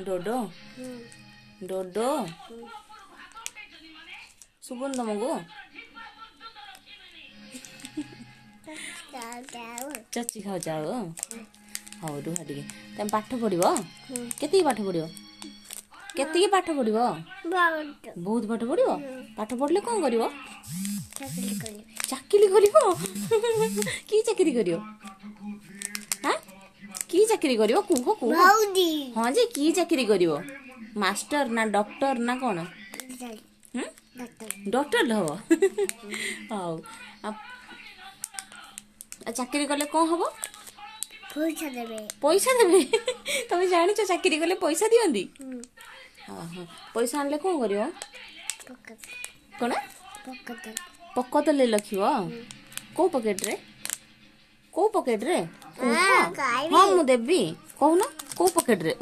डोडो डोडो शुभुन तुमको चची खाऊ जाओ हाँ रुह टे तुम पाठ पढ़ के पाठ पढ़ के पाठ पढ़ बहुत पाठ पढ़ पाठ पढ़ले कौन कर चाकरी कर कि चाकरी कर कि चाकरी कर कुह कुह हाँ जे कि चाकरी कर मास्टर ना डॉक्टर ना कौन डॉक्टर हम हाँ चाकरी कले कौन हम पैसा देवे तुम जान चाकरी कले पैसा दियंती हाँ हाँ पैसा आनले कौन कर कौन पकतले लख कौ पकेट रे हाँ मुझे देवी कहूना कौ पकेट रे